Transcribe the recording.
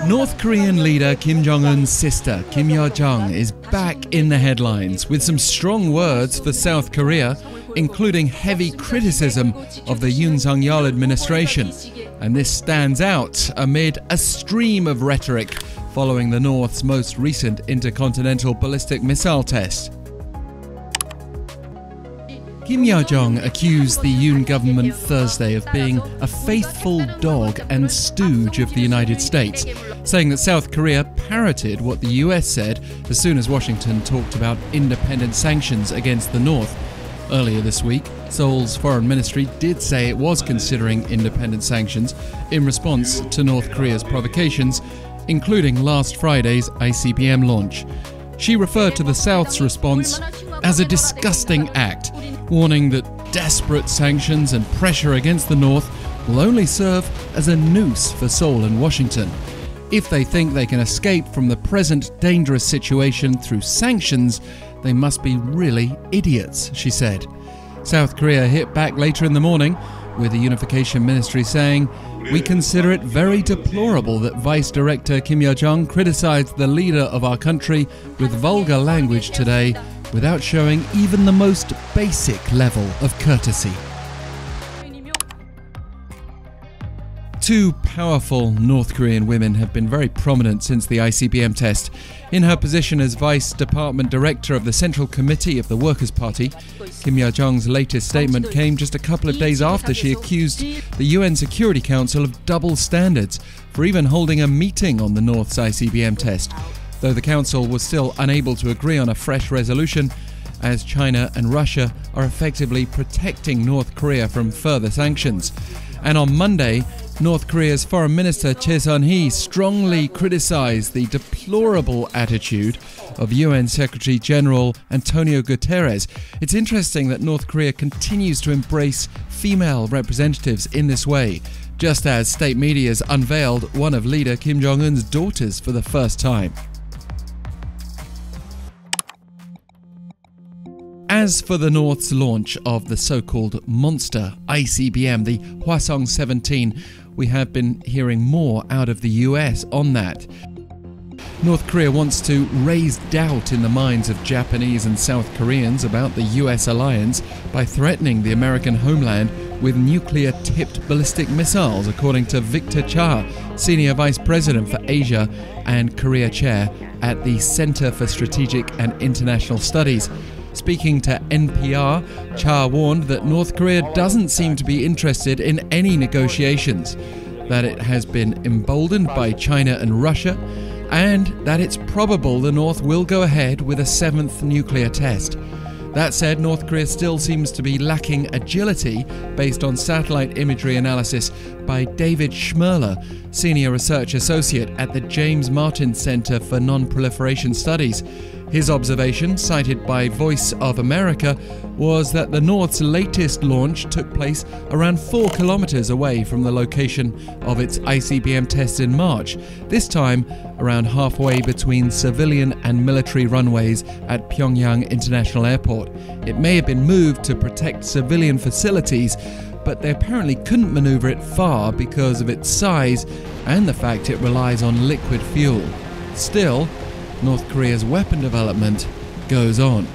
North Korean leader Kim Jong-un's sister, Kim-Yo-jong, is back in the headlines with some strong words for South Korea, including heavy criticism of the Yoon Suk-yeol administration. And this stands out amid a stream of rhetoric following the North's most recent intercontinental ballistic missile test. Kim-Yo-jong accused the Yoon government Thursday of being a faithful dog and stooge of the United States, saying that South Korea parroted what the U.S. said as soon as Washington talked about independent sanctions against the North. Earlier this week, Seoul's foreign ministry did say it was considering independent sanctions in response to North Korea's provocations, including last Friday's ICBM launch. She referred to the South's response as a disgusting act, warning that desperate sanctions and pressure against the North will only serve as a noose for Seoul and Washington. If they think they can escape from the present dangerous situation through sanctions, they must be really idiots, she said. South Korea hit back later in the morning, with the Unification Ministry saying, "We consider it very deplorable that Vice Director Kim-Yo-jong criticized the leader of our country with vulgar language today without showing even the most basic level of courtesy." Two powerful North Korean women have been very prominent since the ICBM test. In her position as Vice Department Director of the Central Committee of the Workers' Party, Kim-Yo-jong's latest statement came just a couple of days after she accused the UN Security Council of double standards for even holding a meeting on the North's ICBM test, though the Council was still unable to agree on a fresh resolution, as China and Russia are effectively protecting North Korea from further sanctions. And on Monday, North Korea's Foreign Minister Choe-Son-hui strongly criticized the deplorable attitude of UN Secretary General Antonio Guterres. It's interesting that North Korea continues to embrace female representatives in this way, just as state media's unveiled one of leader Kim Jong-un's daughters for the first time. As for the North's launch of the so-called monster ICBM, the Hwasong-17, we have been hearing more out of the US on that. North Korea wants to raise doubt in the minds of Japanese and South Koreans about the US alliance by threatening the American homeland with nuclear-tipped ballistic missiles, according to Victor Cha, Senior Vice President for Asia and Korea Chair at the Center for Strategic and International Studies. Speaking to NPR, Cha warned that North Korea doesn't seem to be interested in any negotiations, that it has been emboldened by China and Russia, and that it's probable the North will go ahead with a seventh nuclear test. That said, North Korea still seems to be lacking agility based on satellite imagery analysis by David-Schmerler, Senior Research Associate at the James Martin Center for Non-Proliferation Studies. His observation, cited by Voice of America, was that the North's latest launch took place around 4 kilometers away from the location of its ICBM test in March, this time around halfway between civilian and military runways at Pyongyang International Airport. It may have been moved to protect civilian facilities, but they apparently couldn't maneuver it far because of its size and the fact it relies on liquid fuel. Still, North Korea's weapon development goes on.